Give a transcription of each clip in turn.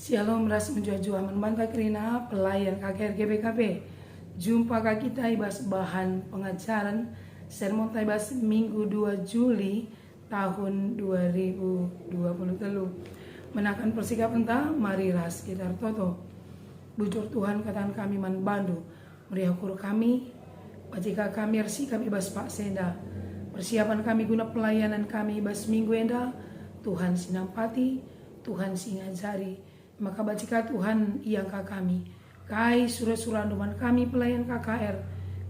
Shalom ras menjua-jua membantah kerina pelayan KKR GBKP. Jumpa kita ibas bahan pengajaran sermon taibas Minggu 2 Juli tahun 2023. Menakan persikapan ta mari ras kita toto. Bujur Tuhan katan kami man bandu. Meriakur kami jika kami sikap ibas Pak Senda. Persiapan kami guna pelayanan kami ibas minggu enda. Tuhan sinampati, Tuhan singajari. Maka bacika Tuhan iangka kami kai surah-surando man kami pelayan KKR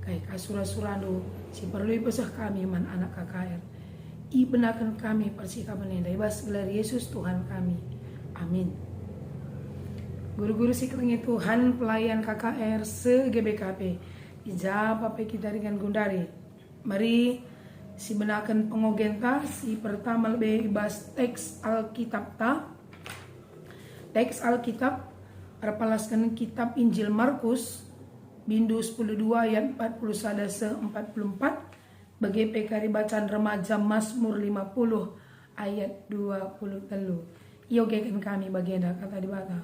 kai surah-surando si perlu besah kami man anak KKR ibenakan kami persikapan enda ibas gelar Yesus Tuhan kami amin. Guru-guru siklengi Tuhan pelayan KKR se-GBKP ijab apa kita dengan gundari mari si benakan pengogenta si pertama lebih ibas teks Alkitab ta. Teks Alkitab rapalaskan kitab Injil Markus bindu 12 ayat 41 se 44 bagi PKR bacaan remaja Mazmur 50 ayat 23. Yogekan kami bagian kata dibata.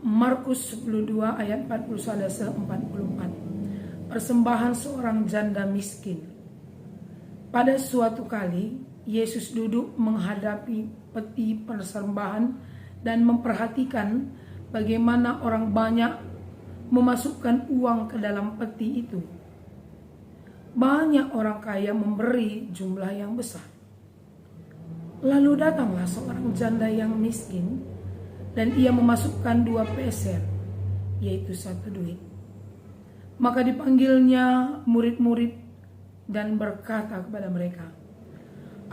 Markus 12 ayat 41 se 44. Persembahan seorang janda miskin. Pada suatu kali Yesus duduk menghadapi peti persembahan dan memperhatikan bagaimana orang banyak memasukkan uang ke dalam peti itu. Banyak orang kaya memberi jumlah yang besar. Lalu datanglah seorang janda yang miskin dan ia memasukkan 2 peser, yaitu 1 duit. Maka dipanggilnya murid-murid dan berkata kepada mereka,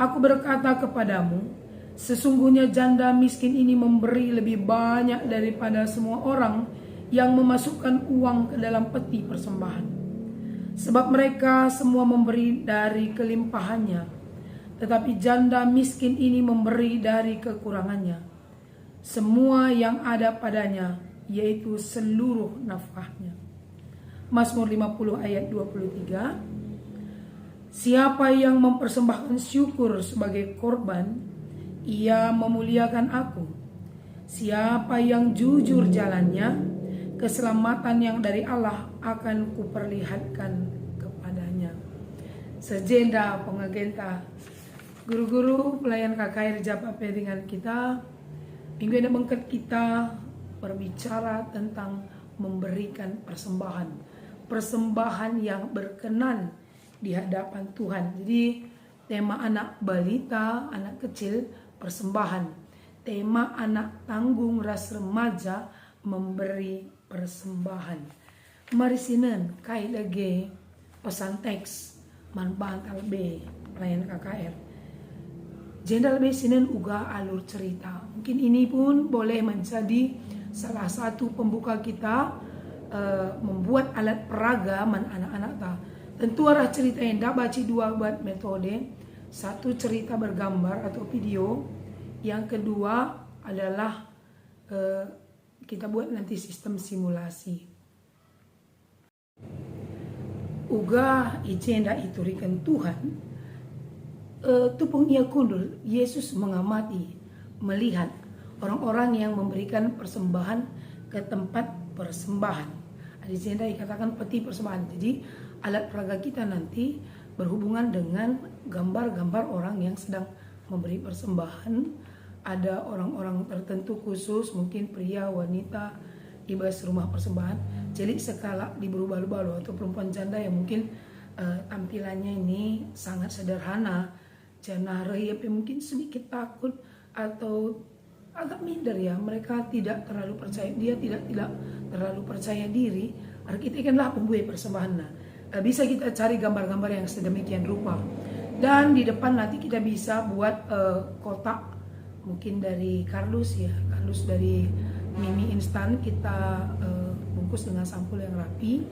"Aku berkata kepadamu, sesungguhnya janda miskin ini memberi lebih banyak daripada semua orang yang memasukkan uang ke dalam peti persembahan. Sebab mereka semua memberi dari kelimpahannya, tetapi janda miskin ini memberi dari kekurangannya, semua yang ada padanya, yaitu seluruh nafkahnya." Mazmur 50 ayat 23. Siapa yang mempersembahkan syukur sebagai korban, ia memuliakan aku. Siapa yang jujur jalannya, keselamatan yang dari Allah akan kuperlihatkan kepadanya. Sejenda pengagenta, guru-guru pelayan KKR Japape dengan kita, minggu ini mengket kita berbicara tentang memberikan persembahan. Persembahan yang berkenan di hadapan Tuhan. Jadi tema anak balita, anak kecil, persembahan. Tema anak tanggung ras remaja, memberi persembahan. Mari sinen kai lagi pesan teks manbantal B pelayan KKR. Jendal B sinen uga alur cerita. Mungkin ini pun boleh menjadi salah satu pembuka kita membuat alat peraga man anak-anak ta. Tentu arah cerita yang dah baca 2 buat metode. Satu cerita bergambar atau video. Yang kedua adalah kita buat nanti sistem simulasi. Uga ijenda iturikan Tuhan. Tupung ia kundul, Yesus mengamati, melihat orang-orang yang memberikan persembahan ke tempat persembahan. Ijenda dikatakan peti persembahan. Jadi alat peraga kita nanti berhubungan dengan gambar-gambar orang yang sedang memberi persembahan. Ada orang-orang tertentu khusus, mungkin pria, wanita, ibas rumah persembahan. Jadi sekala di berubah-ubah atau perempuan janda yang mungkin tampilannya ini sangat sederhana. Jana rahiyap mungkin sedikit takut atau agak minder ya. Mereka tidak terlalu percaya, dia tidak terlalu percaya diri. Arkitekkanlah pembuat persembahan. Bisa kita cari gambar-gambar yang sedemikian rupa. Dan di depan nanti kita bisa buat kotak mungkin dari kardus ya, kardus dari mie instan kita bungkus dengan sampul yang rapi.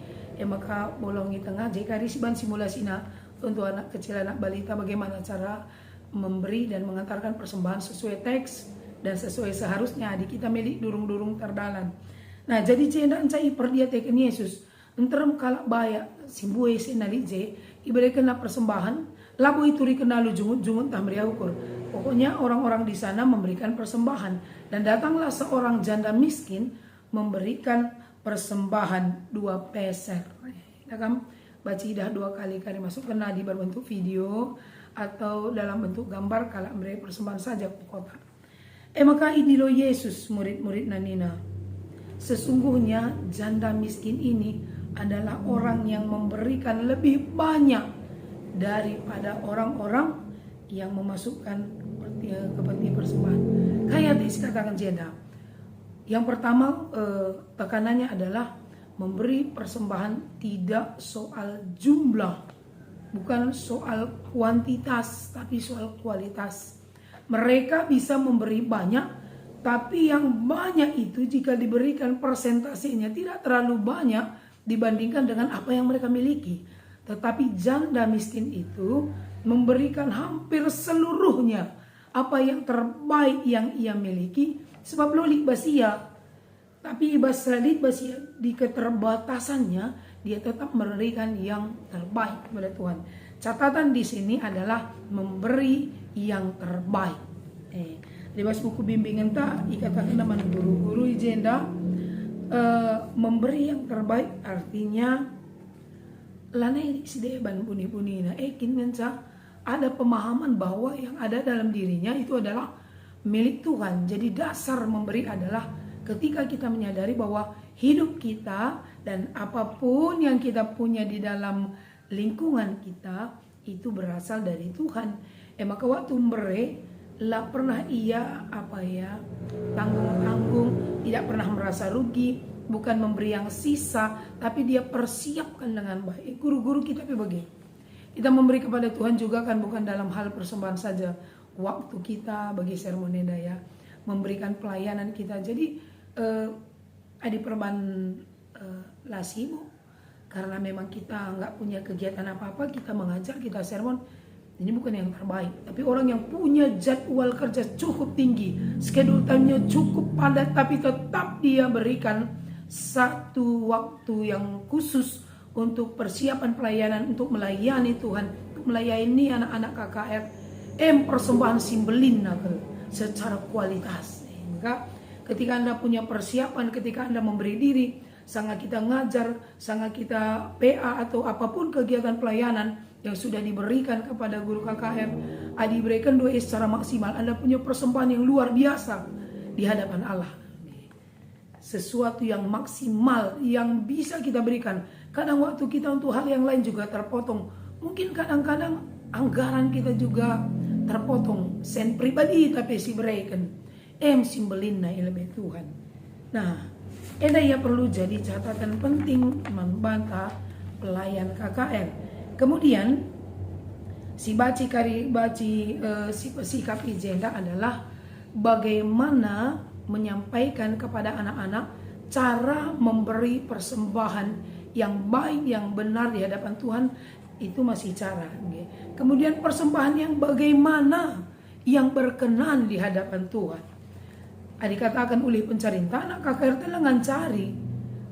Maka bolong di tengah. Jika risiban simulasinya untuk anak kecil, anak balita, bagaimana cara memberi dan mengantarkan persembahan sesuai teks dan sesuai seharusnya. Di kita milik durung-durung terdalan. Nah jadi cendaan cai perdia teken Yesus. Enteram kalak baya simbue senali je ibere kena persembahan labu itu rikenalu jungut-jungut tamria ukur Pokoknya orang-orang di sana memberikan persembahan. Dan datanglah seorang janda miskin memberikan persembahan 2 peser. Kita kan baca dah 2 kali masukkan di berbentuk video atau dalam bentuk gambar kalau memberi persembahan saja ke kota. Maka idilo Yesus murid-murid nanina. Sesungguhnya janda miskin ini adalah orang yang memberikan lebih banyak daripada orang-orang yang memasukkan kepentingan persembahan. Kayak dikatakan janda. Yang pertama tekanannya adalah memberi persembahan tidak soal jumlah, bukan soal kuantitas, tapi soal kualitas. Mereka bisa memberi banyak, tapi yang banyak itu jika diberikan persentasenya tidak terlalu banyak dibandingkan dengan apa yang mereka miliki. Tetapi janda miskin itu memberikan hampir seluruhnya apa yang terbaik yang ia miliki, sebab lolik basia. Tapi ibasradit basia di keterbatasannya dia tetap memberikan yang terbaik kepada Tuhan. Catatan di sini adalah memberi yang terbaik. Lewat buku bimbingan tak ikatakan nama guru-guru jenda memberi yang terbaik artinya lanai sideban puni-puni na kinenca ada pemahaman bahwa yang ada dalam dirinya itu adalah milik Tuhan. Jadi dasar memberi adalah ketika kita menyadari bahwa hidup kita dan apapun yang kita punya di dalam lingkungan kita itu berasal dari Tuhan. Maka waktu memberi lah pernah ia tanggung-tanggung, tidak pernah merasa rugi, bukan memberi yang sisa, tapi dia persiapkan dengan baik. Guru-guru kita begitu. Kita memberi kepada Tuhan juga kan bukan dalam hal persembahan saja. Waktu kita bagi sermoni daya, memberikan pelayanan kita. Jadi ada perban lasimu. Karena memang kita nggak punya kegiatan apa-apa, kita mengajar, kita sermon. Ini bukan yang terbaik. Tapi orang yang punya jadwal kerja cukup tinggi, schedule time-nya cukup padat, tapi tetap dia berikan satu waktu yang khusus untuk persiapan pelayanan, untuk melayani Tuhan, untuk melayani anak-anak KKR, persembahan simbelin secara kualitas. Maka ketika Anda punya persiapan, ketika Anda memberi diri, sangat kita ngajar, sangat kita PA atau apapun kegiatan pelayanan yang sudah diberikan kepada guru KKR, diberikan doa secara maksimal, Anda punya persembahan yang luar biasa di hadapan Allah. Sesuatu yang maksimal yang bisa kita berikan. Kadang waktu kita untuk hal yang lain juga terpotong. Mungkin kadang-kadang anggaran kita juga terpotong. Sen pribadi tapi si berikan. Simbelin na ilmu Tuhan. Nah, ia perlu jadi catatan penting membantah pelayan KKR. Kemudian si sikap agenda adalah bagaimana menyampaikan kepada anak-anak cara memberi persembahan yang baik, yang benar di hadapan Tuhan. Itu masih cara. Kemudian persembahan yang bagaimana yang berkenan di hadapan Tuhan. Dikatakan oleh pencarinta anak KKR telah cari.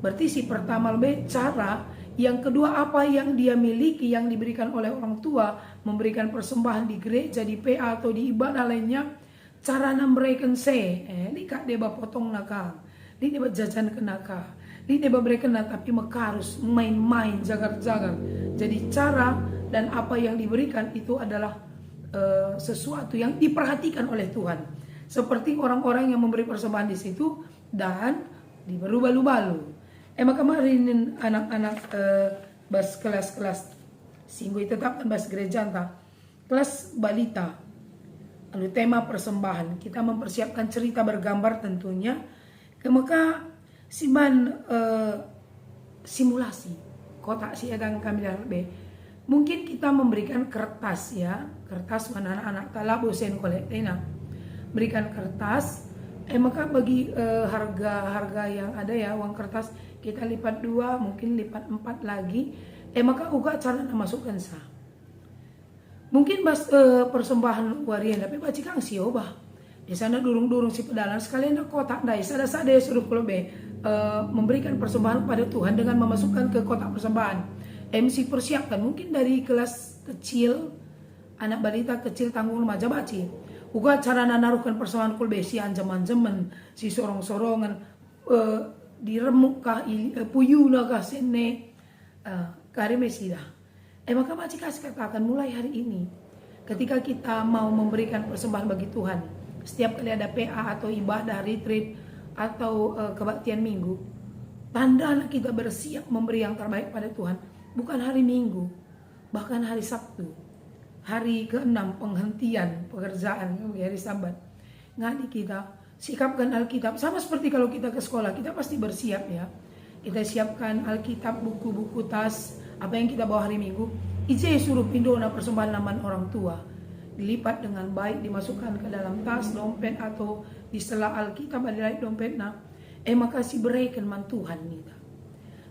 Berarti si pertama lebih cara, yang kedua apa yang dia miliki yang diberikan oleh orang tua, memberikan persembahan di gereja, di PA atau di ibadah lainnya, cara memberikan likat dia potong nakal, dia jajan ke nakal, dia berikan tapi mekarus main-main jagar-jagar. Jadi cara dan apa yang diberikan itu adalah sesuatu yang diperhatikan oleh Tuhan. Seperti orang-orang yang memberi persembahan di situ dan dibalu-balu. Maka kemarin anak-anak bas kelas-kelas singgung tetap bas gereja kelas balita. Lalu tema persembahan, kita mempersiapkan cerita bergambar tentunya. Maka simulasi kotak si akan kami darbe. Mungkin kita memberikan kertas kertas mana anak-anak talak bosen kolektina. Berikan kertas, maka bagi harga yang ada uang kertas kita lipat 2, mungkin lipat 4 lagi, maka uga cara masukkan sah. Mungkin persembahan warian tapi baci kang siobah. Di sana durung-durung si pedalan sekalian ada kotak dai, sada-sada suruh lebih memberikan persembahan pada Tuhan dengan memasukkan ke kotak persembahan. MC persiapkan mungkin dari kelas kecil, anak balita kecil tanggung remaja baci. Uga cara naruhkan persoalan kulbesi anjam-anjaman si sorong-sorongan diremuk kah puyuna kah sene kari mesida. Maka Baci kasih katakan mulai hari ini ketika kita mau memberikan persembahan bagi Tuhan, setiap kali ada PA atau ibadah retreat atau kebaktian minggu, tanda kita bersiap memberi yang terbaik pada Tuhan bukan hari Minggu, bahkan hari Sabtu, hari ke-6 penghentian pekerjaan, hari Sabat. Ngadi kita sikapkan Alkitab sama seperti kalau kita ke sekolah, kita pasti bersiap ya. Kita siapkan Alkitab, buku-buku, tas, apa yang kita bawa hari Minggu. Ije suruh pindona persembahan laman orang tua, dilipat dengan baik, dimasukkan ke dalam tas, dompet atau di sela Alkitab ada dompetnya. Makasih berikan man Tuhan kita.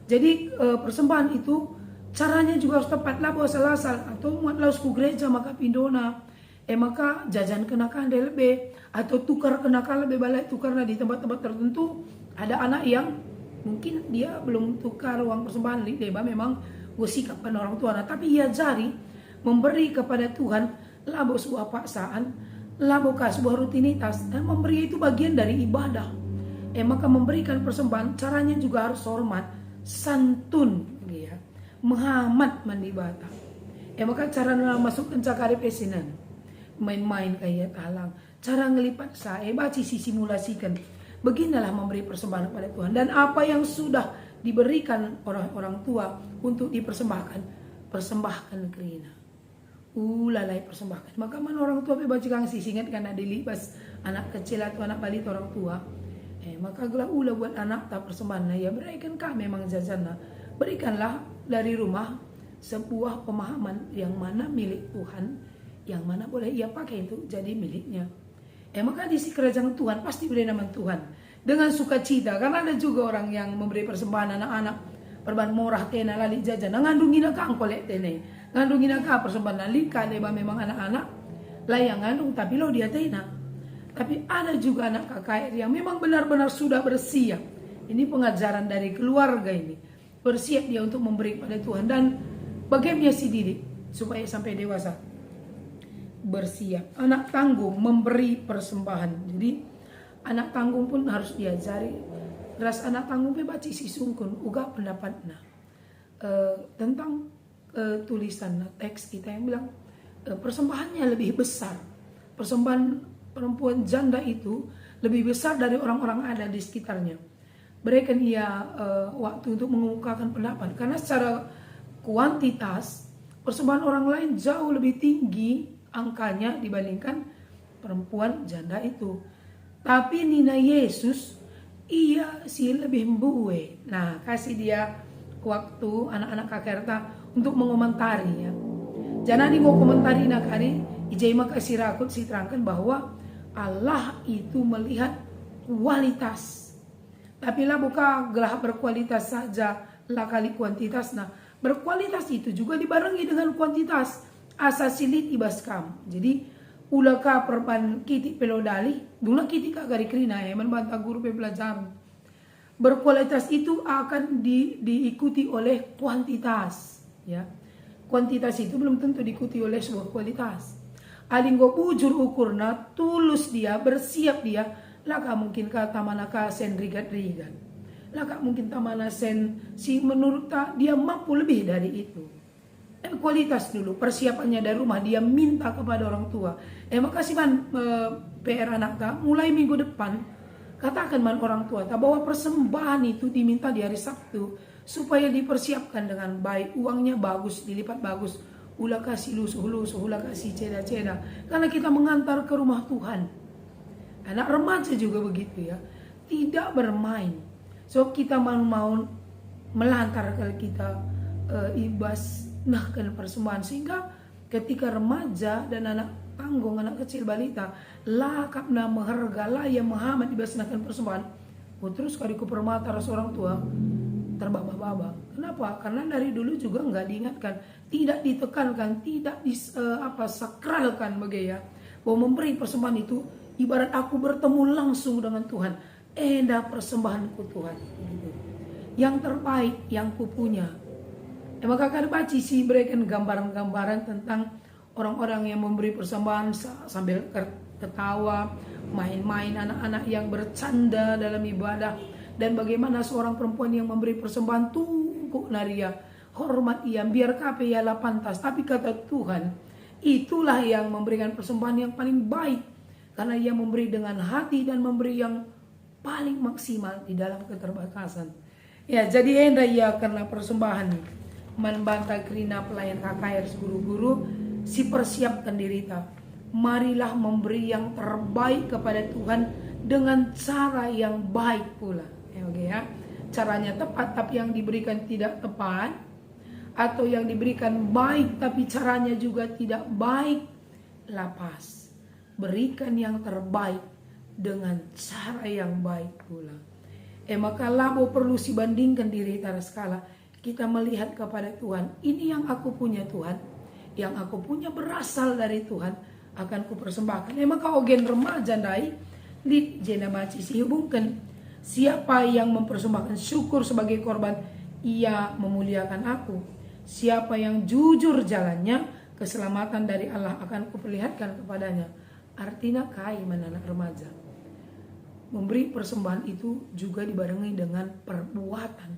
Jadi persembahan itu caranya juga harus tepat lah, bawa salasal atau muat lausku gereja maka pindona. Maka jajan kenakan lebih atau tukar kenakan lebih balik tukarnya di tempat-tempat tertentu. Ada anak yang mungkin dia belum tukar uang persembahan deba memang gue sikapkan orang tua, nah, tapi ia jari memberi kepada Tuhan labo sebuah paksaan, labo sebuah rutinitas, dan memberi itu bagian dari ibadah. Maka memberikan persembahan caranya juga harus hormat, santun, ya, Muhammad mandibata. Maka cara masukkan cakari pesinan, main-main kayak talang, cara ngelipat saya, baca simulasikan. Beginilah memberi persembahan kepada Tuhan, dan apa yang sudah diberikan orang tua untuk dipersembahkan, persembahkan kerina. Lalai persembahkan. Maka mana orang tua baca kang sisingat karena dilibas anak kecil atau anak balita orang tua. Maka ulah buat anak tak persembahan ya berikan kah memang jajannya. Berikanlah dari rumah sebuah pemahaman yang mana milik Tuhan, yang mana boleh ia pakai untuk jadi miliknya. Maka di si kerajaan Tuhan pasti beri nama Tuhan dengan sukacita, karena ada juga orang yang memberi persembahan anak-anak perban murah tena lali jajan ngandungi nak angkolek tene ngandungi nak persembahan lika leba memang anak-anak layang ngandung tapi lo dia tena. Tapi ada juga anak kakak yang memang benar-benar sudah bersiap. Ini pengajaran dari keluarga ini. Bersiap dia untuk memberi kepada Tuhan. Dan bagaimana si didik supaya sampai dewasa bersiap. Anak tanggung memberi persembahan. Jadi anak tanggung pun harus diajari. Ras anak tanggung baca si sungkun uga pendapatnya tentang tulisan teks kita yang bilang persembahannya lebih besar. Persembahan perempuan janda itu lebih besar dari orang-orang ada di sekitarnya. Berikan ia waktu untuk mengungkapkan pendapat, karena secara kuantitas persembahan orang lain jauh lebih tinggi angkanya dibandingkan perempuan janda itu. Tapi Nina Yesus ia sih lebih mbue. Nah, kasih dia waktu anak-anak kakerta untuk mengomentari ya. Jangan mau komentari nak hari ijai maka sirakut si terangkan bahwa Allah itu melihat kualitas. Tapi lah bukan gelah berkualitas saja lah kali kuantitas. Nah, berkualitas itu juga dibarengi dengan kuantitas. Asasilit ibaskam. Jadi ulaka perban kiti pelodali, dulu kiti kagari krina ya membantah guru pelajaran. Berkualitas itu akan diikuti oleh kuantitas, ya. Kuantitas itu belum tentu diikuti oleh sebuah kualitas. Alinggo bujur ukurna, tulus dia, bersiap dia, laka mungkin kata manaka sen rigat-rigat. Laka mungkin tamana sen si menurut dia mampu lebih dari itu. Kualitas dulu, persiapannya dari rumah, dia minta kepada orang tua. Makasih man PR anak tak, mulai minggu depan, katakan man orang tua tak bahwa persembahan itu diminta di hari Sabtu, supaya dipersiapkan dengan baik, uangnya bagus, dilipat bagus. Ulah kasih lusuh-lusuh, ulah kasih ceda-ceda. Karena kita mengantar ke rumah Tuhan. Anak remaja juga begitu ya. Tidak bermain. So kita mau melantar kalau kita ibas nahkan persembahan. Sehingga ketika remaja dan anak tanggung, anak kecil balita, lakapna meharga lah yang Muhammad ibas nahkan persembahan. Terus kadiku permata orang tua terbaba-baba. Kenapa? Karena dari dulu juga nggak diingatkan, tidak ditekankan, tidak sakralkan begitu ya. Bahwa memberi persembahan itu ibarat aku bertemu langsung dengan Tuhan. Dah persembahanku Tuhan. Gitu. Yang terbaik yang kupunya. Maka kan baca sih berikan gambaran-gambaran tentang orang-orang yang memberi persembahan sambil ketawa, main-main, anak-anak yang bercanda dalam ibadah, dan bagaimana seorang perempuan yang memberi persembahan tunggu naria, hormat ia, biar kape ialah pantas. Tapi kata Tuhan, itulah yang memberikan persembahan yang paling baik, karena ia memberi dengan hati dan memberi yang paling maksimal di dalam keterbatasan. Ya, jadi enda ia karena persembahan membantah kerina pelayan KKR guru-guru, si persiapkan diri ta. Marilah memberi yang terbaik kepada Tuhan dengan cara yang baik pula. Ya, oke ya. Caranya tepat tapi yang diberikan tidak tepat, atau yang diberikan baik tapi caranya juga tidak baik, lapas. Berikan yang terbaik dengan cara yang baik pula. Maka labo perlu si bandingkan diri tara skala. Kita melihat kepada Tuhan, ini yang aku punya Tuhan, yang aku punya berasal dari Tuhan, akan ku persembahkan. Maka ogen remaja dai di jena baci si hubungkan, siapa yang mempersembahkan syukur sebagai korban, ia memuliakan aku. Siapa yang jujur jalannya, keselamatan dari Allah akan kuperlihatkan kepadanya. Artinya kai anak remaja. Memberi persembahan itu juga dibarengi dengan perbuatan,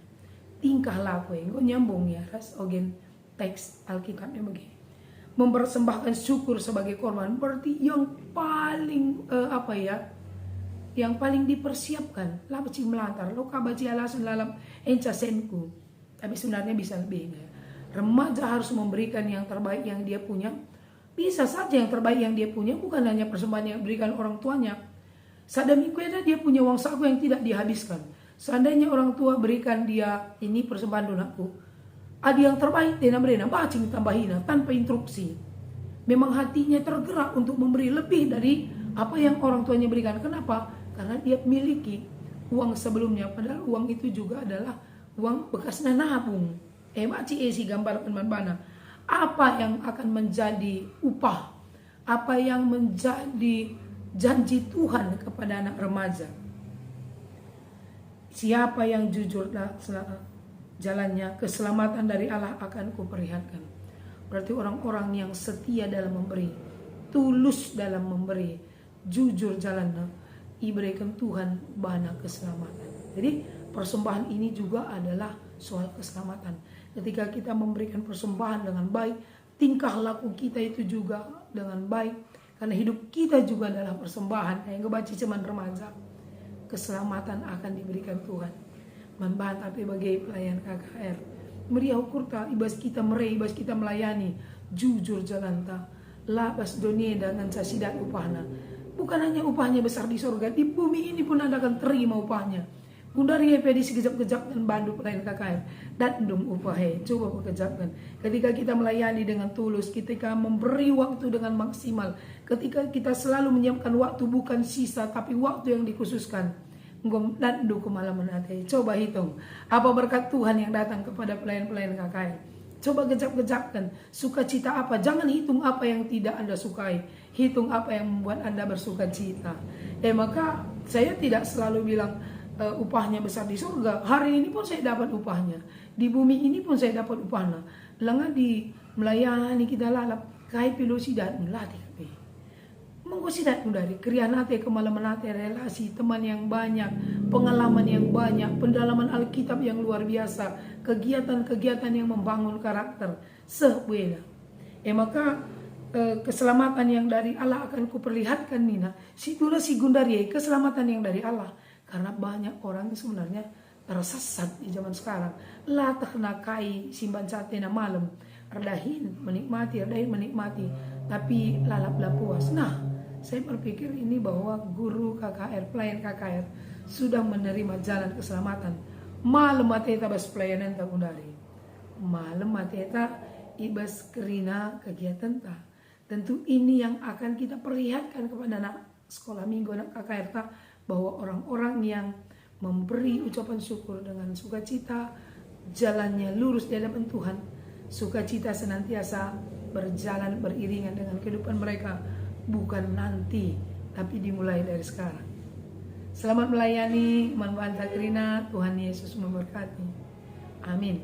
tingkah laku yang nyambung ya ras ogen teks Alkitabnya begini. Mempersembahkan syukur sebagai korban berarti yang paling yang paling dipersiapkan. Lah baci melantar, lo kabaci alasan dalam encasenku. Tapi sebenarnya bisa lebih ya. Remaja harus memberikan yang terbaik yang dia punya. Bisa saja yang terbaik yang dia punya bukan hanya persembahan yang diberikan orang tuanya. Sadamikueda dia punya uang saku yang tidak dihabiskan. Seandainya orang tua berikan dia ini persembahan donaku, ada yang terbaik dia namanya bacing tambahin tanpa instruksi. Memang hatinya tergerak untuk memberi lebih dari apa yang orang tuanya berikan. Kenapa? Karena dia memiliki uang sebelumnya, padahal uang itu juga adalah uang bekas nabung. Baci si gambar penbana. Apa yang akan menjadi upah? Apa yang menjadi janji Tuhan kepada anak remaja? Siapa yang jujur jalannya, keselamatan dari Allah akan kuperlihatkan. Berarti orang-orang yang setia dalam memberi, tulus dalam memberi, jujur jalannya, diberikan Tuhan bana keselamatan. Jadi persembahan ini juga adalah soal keselamatan. Ketika kita memberikan persembahan dengan baik, tingkah laku kita itu juga dengan baik, karena hidup kita juga adalah persembahan. Yang kebaca cuman remaja, keselamatan akan diberikan Tuhan. Membantah sebagai pelayan KKR, meriah ukurta ibas kita ibas kita melayani, jujur jalan ta, labas dunia dengan sasidat upahna. Bukan hanya upahnya besar di surga, di bumi ini pun Anda akan terima upahnya. Gundari di sekejap-kejap dan bandu pelayan KKR dan dum upahe. Coba pekerjakan. Ketika kita melayani dengan tulus, ketika memberi waktu dengan maksimal, ketika kita selalu menyiapkan waktu bukan sisa tapi waktu yang dikhususkan, dan du kemalaman hati. Coba hitung apa berkat Tuhan yang datang kepada pelayan-pelayan KKR. Coba gejap-gejapkan sukacita apa. Jangan hitung apa yang tidak Anda sukai, hitung apa yang membuat Anda bersukacita. Maka saya tidak selalu bilang upahnya besar di surga. Hari ini pun saya dapat upahnya, di bumi ini pun saya dapat upahnya. Lengah di melayani kita lalap kai pilu sidat melatih kape. Mengko sidat dari krianate kemalamanate, relasi teman yang banyak, pengalaman yang banyak, pendalaman Alkitab yang luar biasa, kegiatan-kegiatan yang membangun karakter sebuah. Maka keselamatan yang dari Allah akan kuperlihatkan Nina. Situlah si Gundari, keselamatan yang dari Allah. Karena banyak orang sebenarnya tersesat di zaman sekarang. Lah terkena kai simban satena malam, redahin menikmati, tapi lalaplah puas. Nah, saya berpikir ini bahwa guru KKR, pelayan KKR sudah menerima jalan keselamatan. Malam mateta bas pelayanan tak Gundari. Malam mateta ibas kerina kegiatan tak. Tentu ini yang akan kita perlihatkan kepada anak sekolah minggu, anak KKR tak, bahwa orang-orang yang memberi ucapan syukur dengan sukacita, jalannya lurus di hadapan Tuhan. Sukacita senantiasa berjalan beriringan dengan kehidupan mereka, bukan nanti, tapi dimulai dari sekarang. Selamat melayani, membantah Krina, Tuhan Yesus memberkati. Amin.